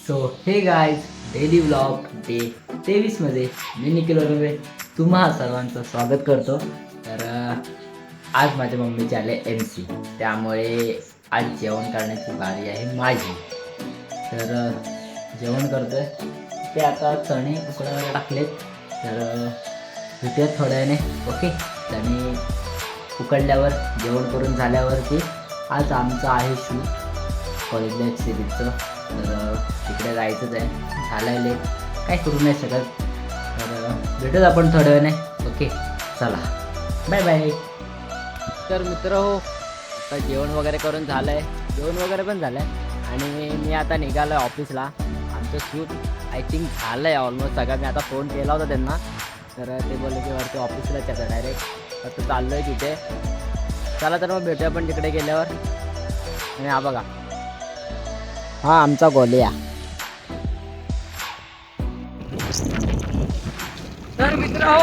So हे guys daily vlog day 23मध्ये मी निखिल वगैरे तुम्हा सर्वांचं स्वागत करतो. तर आज माझ्या मम्मीचे आले MC, त्यामुळे आज जेवण करण्याची बारी आहे माझी. तर जेवण करतोय ते आता चणे उकडायला टाकलेत. तर भेटूयात थोड्या वेळाने. ओके, चणे उकडल्यावर जेवण करून झाल्यावरती आज आमचं आहे शूट कॉलेज लाईफ सिरीजचं. तर तिकडे जायचंच आहे, झालं आहे लेट, काय करू नाही शकत. तर भेटूच आपण थोड्या वेळाने. ओके चला, बाय बाय. तर मित्र हो, आता जेवण वगैरे करून झालं आहे, जेवण वगैरे पण झालं आहे आणि मी आता निघालो आहे ऑफिसला. आमचं शूट आय थिंक झालं आहे ऑलमोस्ट सगळं. मी आता फोन केला होता त्यांना, तर ते बोलले की वरती ऑफिसलाच येतं डायरेक्ट. आता चाललो आहे तिथे. चला तर मग भेटूया आपण तिकडे गेल्यावर. आणि हा बघा, हा आमचा गोल्या. तर मित्र हो,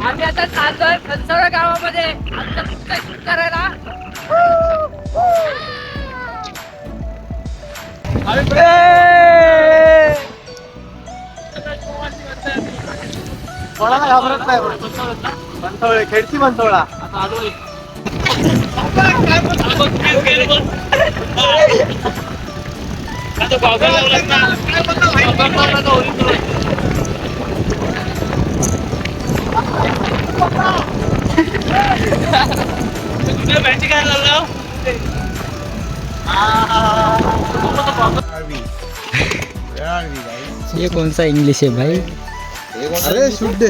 आम्ही आता चाललोय फणसवडा गावामध्ये आमचं पिक्चर शूट करायला. कोणाला घाबरत नाही. बनसोळे, खेडची बनसोळा. ये कौन सा इंग्लिश है भाई? अरे शूट दे.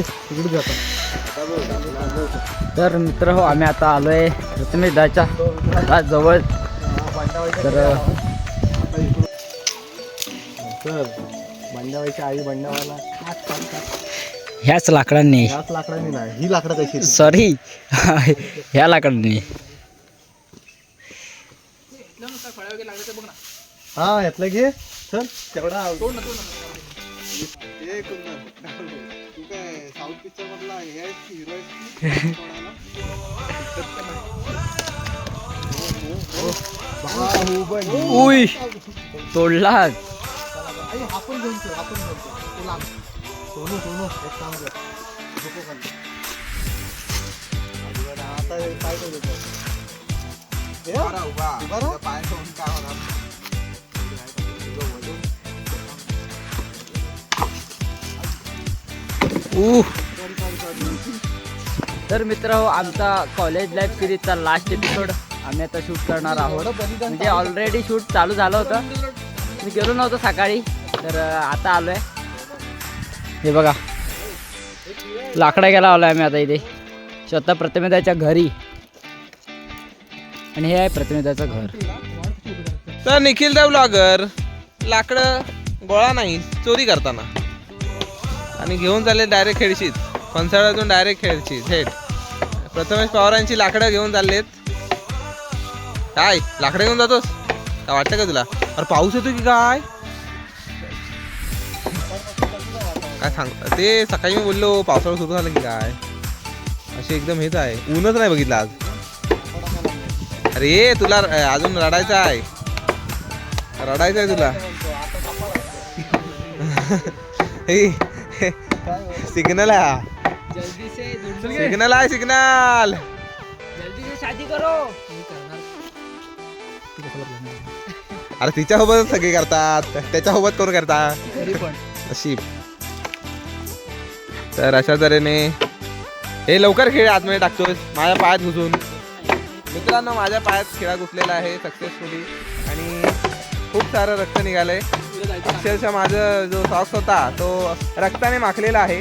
तर मित्र हो, आम्ही आता आलोय प्रथमेश दाच्या जवळ. तर बंडावाईची आई बंडावाला ह्याच लाकडांनी, ह्याच लाकडांनी नाही, ही लाकडं कशी सॉरी ह्या लाकडांनी. हा यातलं घे. चल तेवढा तू काय साऊथ पिक्चर मधला हे आहे की हिरो उई तोडला. आपण घेऊन चल, आपण घेऊन चल. तू लांब. सोनू सोनू एक काम कर, झोपो खाली. आता काय करतो पाय ठेवून काय होणार. तर मित्र हो, आमचा कॉलेज लाईफ सिरीजचा लास्ट एपिसोड आम्ही आता शूट करणार आहोत. म्हणजे ऑलरेडी शूट चालू झालं होतं, मी गेलो नव्हतो सकाळी. तर आता आलो आहे. हे बघा, लाकडा घ्यायला आलो आहे आम्ही आता इथे स्वतः प्रतिमेदाच्या घरी. आणि हे आहे प्रतिमेदाचं घर. तर निखिल दा ब्लॉगर लाकडं गोळा नाही चोरी करताना आणि घेऊन चालले डायरेक्ट खेळशीत. फणसाळ्यातून डायरेक्ट खेळशी थेट. प्रथमेश पवारांची लाकडं घेऊन चाललेत. काय लाकडं घेऊन जातोस काय वाटतं का तुला? अरे पाऊस येतो की काय काय सांग ते. सकाळी मी बोललो पावसाळा सुरू झालं की काय, असे एकदम हेच आहे. ऊनच नाही बघितलं आज. अरे तुला अजून रडायचं आहे, रडायचं आहे तुला. सिग्नल आहे, सिग्नल आहे, सिग्नल. जल्दी से शादी करो. अरे तिच्यासोबत सगळे करतात, त्याच्यासोबत कोण करतात अशी. तर अशा तऱ्हेने हे लवकर खेळ आतमध्ये टाकतोय माझ्या पायात घुसून. मित्रांनो, माझ्या पायात खेळा घुसलेला आहे सक्सेसफुली आणि खूप सारं रक्त निघालंय. अक्षरशः माझं जो सॉक्स होता तो रक्ताने माखलेला आहे.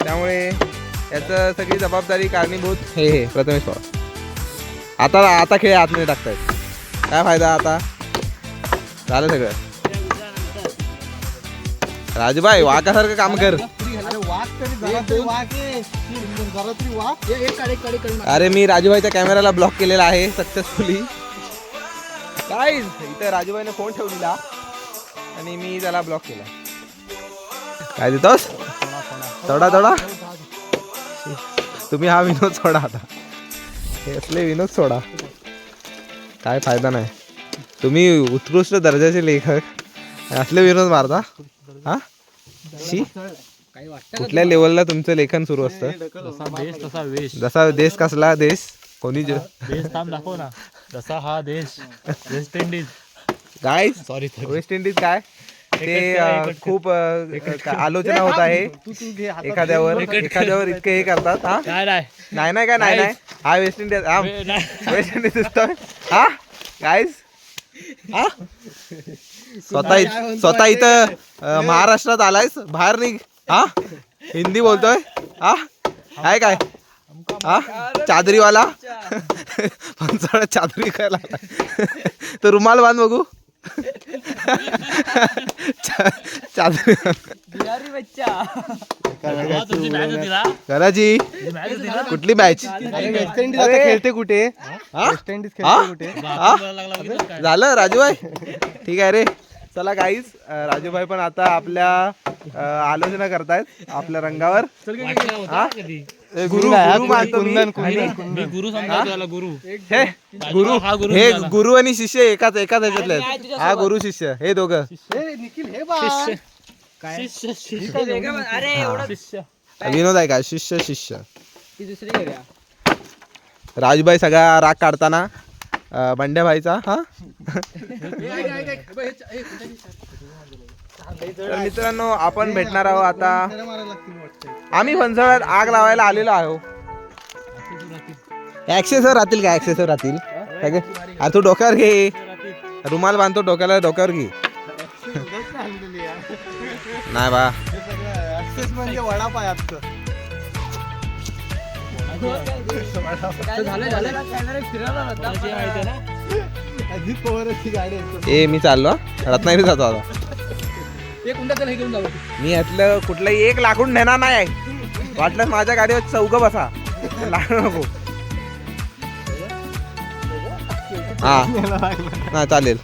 त्यामुळे याचं सगळी जबाबदारी कारणीभूत हे प्रथमेश पवार. आता खेळ आतमध्ये टाकतायत, काय फायदा. आता झालं सगळं. राजूभाई वाकासारखं काम कर. अरे मी राजूभाईच्या कॅमेराला ब्लॉक केलेला आहे सक्सेसफुली. काय इथं राजूभाईने फोन ठेवलेला आणि मी त्याला ब्लॉक केला. काय देतोस थोडा थोडा. तुम्ही हा विनोद सोडा आता, हे असले विनोद सोडा, काय फायदा नाही. तुम्ही उत्कृष्ट दर्जाचे लेखक असले विरोध मारता हा शी काही वाटतं कुठल्या लेवलला तुमचं लेखन सुरू असतं जसा देश तसा वेश. जसा देश कसला देश कोणी देश थांब दाखव ना. जसा हा देश वेस्ट इंडिज. काय सॉरी वेस्ट इंडिज काय ते खूप आलोचना होत आहे एखाद्यावर इतके हे करतात हा काय नाही नाही काय नाही हा वेस्ट इंडिज हा वेस्ट इंडिज सिस्टम हा गाईज हा स्वतः इथं महाराष्ट्रात आलायस बाहेर निघ हा हिंदी बोलतोय हा आहे काय हा चादरीवाला पण सगळं चादरी खायला तर रुमाल बांध बघू चादरी तुमची मॅच होती ना. कराची मॅच होती ना. कुठली मॅच वेस्ट इंडिज आता खेळते कुठे हा? वेस्ट इंडिज हा? खेळते कुठे हा? लागला बघितलं काय. झालं राजूभाई ठीक आहे रे चला गाईज राजूभाई पण आता आपल्या आलोचना करतायत आपल्या रंगावर वाटलं होतं हा? ना कधी. गुरु गुरु मानतो मी. मी गुरु समजा त्याला गुरु. हे गुरु हा गुरु हे झाला. गुरु आणि शिष्य एकाच ह्याच्यातले आहेत. हा गुरु शिष्य हे दोघं ए, निखिल हे बा शिष्य शिष्य. विनोद आहे का शिष्य शिष्य राजूभाई सगळा राग काढताना बंड्या भाईचा हा तर मित्रांनो आपण भेटणार आहोत आता आम्ही फणसळ्यात आग लावायला आलेलो आहो ऍक्सेसवर राहतील का ऍक्सेसवर राहतील काय काय? अरे तू डोक्यावर घे रुमाल बांधतो डोक्यावर घे नाही बा ऍक्सेस म्हणजे वडापाय आजचं कोणाची माहिती आहे ना. अजित पवारची गाडी आहे. ए मी चाललो हा. रत्नागिरी जातो आता एक कुंडा त्याला हे घेऊन जाऊ मी यातलं कुठलंही एक लाकूड नेणार नाही वाटलं माझ्या गाडीवर चौघ बसा लागू नको हा चालेल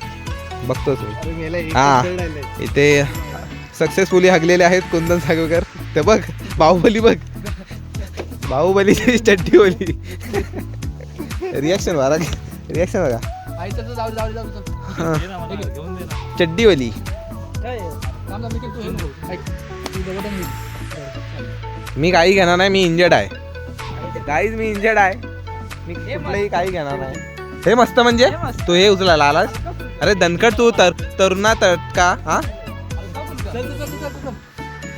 बघतोच मी. अरे मेला एक हा. दीड राहिलंय. इथे सक्सेसफुली हगलेले आहेत कुंदन सागवेकर ते बघ बाहुबली बघ बाहुबलीची चड्डी ओली रिॲक्शन बघा रिॲक्शन बघा आई चल जाऊ जाऊ जाऊ चल. दे ना मला, घेऊन दे ना. चड्डी ओली थांब ना, निखिल, तू हे नको. ऐक, तू दोघं पण निघ. मी काही घेणार नाही मी इंजर्ड आहे काहीच मी इंजर्ड आहे मी कुठलंही काही घेणार नाही हे मस्त म्हणजे तू हे उचलायला आलास अरे दणकट तू तरुणा तटका हा चल, चल, चल, चल, चल.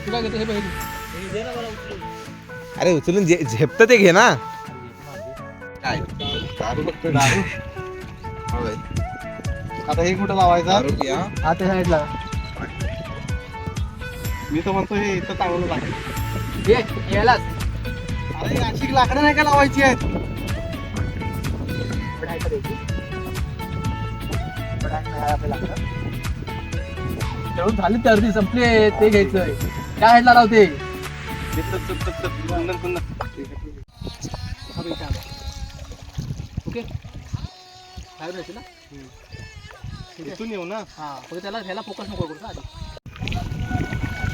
तू काय घेतो हे बघ, हे घे. दे ना मला उचलून. अरे उचलून झेपतं ते घे ना काय दारू बघतो, दारू. आता हे कुठं लावायचा आता साईडला मी तर म्हणतो हे इथं चांगलं लागेल यालाच अरे अशी लाकडं नाही का लावायची आहेत तेवढून झाली तर अर्धी संपली ते घ्यायचंय काय हेडला लावते ओके काय राहायचं ना इथून येऊ ना हा फक्त त्याला ह्याला फोकस नको करू ना आधी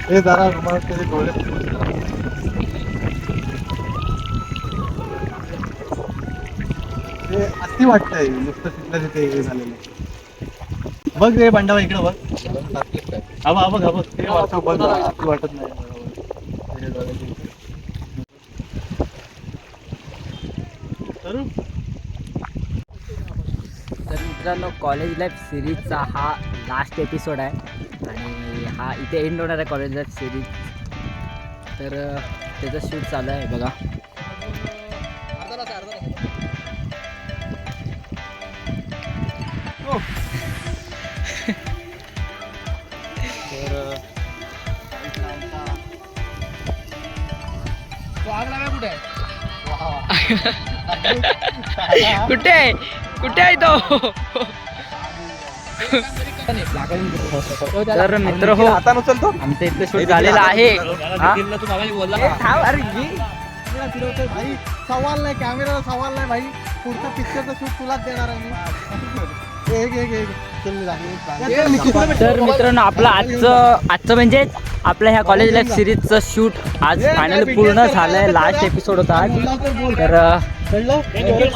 हे जरा रुमाल त्याचे डोळे ते अति वाटतंय नुसतं तिथलं तिथे हे झालेलं बघ रे बंडावा इकडं बघ हा बघ ते बघ अति वाटत नाही तर मित्रांनो कॉलेज लाईफ सिरीजचा हा लास्ट एपिसोड आहे आणि हा इथे एंड होणार आहे कॉलेज लाईफ सिरीज तर त्याचं शूट चालू आहे बघा कुठे आहे कुठे आहे तो तर मित्र हो आता उचलतो आमचं इथलं शूट झालेलं आहे हा? निखिलला तू मागाशी बोलला ए, ना. थांब, अरे घे. भाई सवाल नाही कॅमेराचा सवाल नाही भाई पुढचा पिक्चरचा शूट तुलाच देणार आहे मी तर मित्रांनो आपलं आजचं म्हणजे आपलं ह्या कॉलेज लाईफ सिरीजचं शूट आज फायनली पूर्ण झालंय लास्ट एपिसोड होता आज तर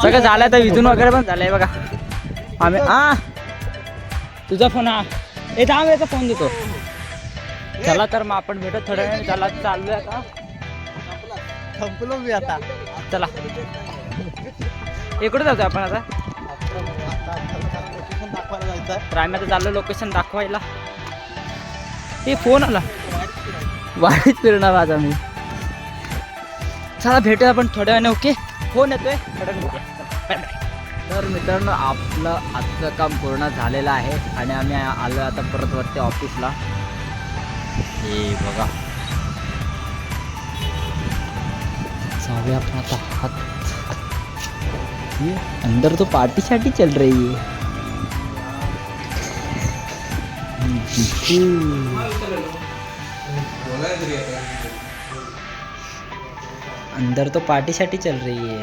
सगळं झालंय तर विजून वगैरे पण झालंय बघा आम्ही तुझा फोन हा थांब याचा फोन देतो. चला तर मग आपण भेटत थोड्या वेळाने. चला चालूया आता. संपलो मी आता. चला इकडे जातो आपण आता. लोकेशन दाखवायला जायचं तर आम्ही आता चाललो लोकेशन दाखवायला. ते फोन आला. वाढीत फिरणार आज आम्ही. चला भेटूया आपण थोड्या वेळाने. ओके फोन येतोय थोड्या वेळाने भेटूया. Bye bye. तर मित्रांनो आपलं आजचं काम पूर्ण झालेलं आहे आणि आम्ही आलो आता परत वरती ऑफिसला. हे बघा जाऊया आपण आता हात. ये अंदर तो पार्टी शार्टी चल रही है. अंदर तो पार्टी शार्टी चल रही है.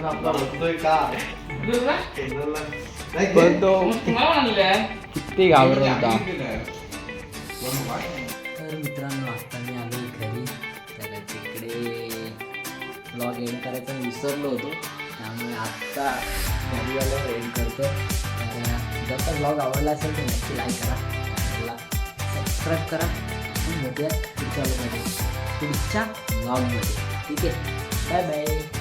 आपला होतोय का पण तो किती घाबरत होता. तर मित्रांनो आता मी आलो घरी. तर तिकडे ब्लॉग एंड करायचा विसरलो होतो त्यामुळे आत्ता घरी आलो एंड करतो. तर जर का ब्लॉग आवडला असेल तर नक्की लाईक करा, चॅनलला सबस्क्राईब करा. आपण भेटूया पुढच्या ब्लॉगमध्ये, पुढच्या ब्लॉगमध्ये. ठीक आहे, बाय बाय.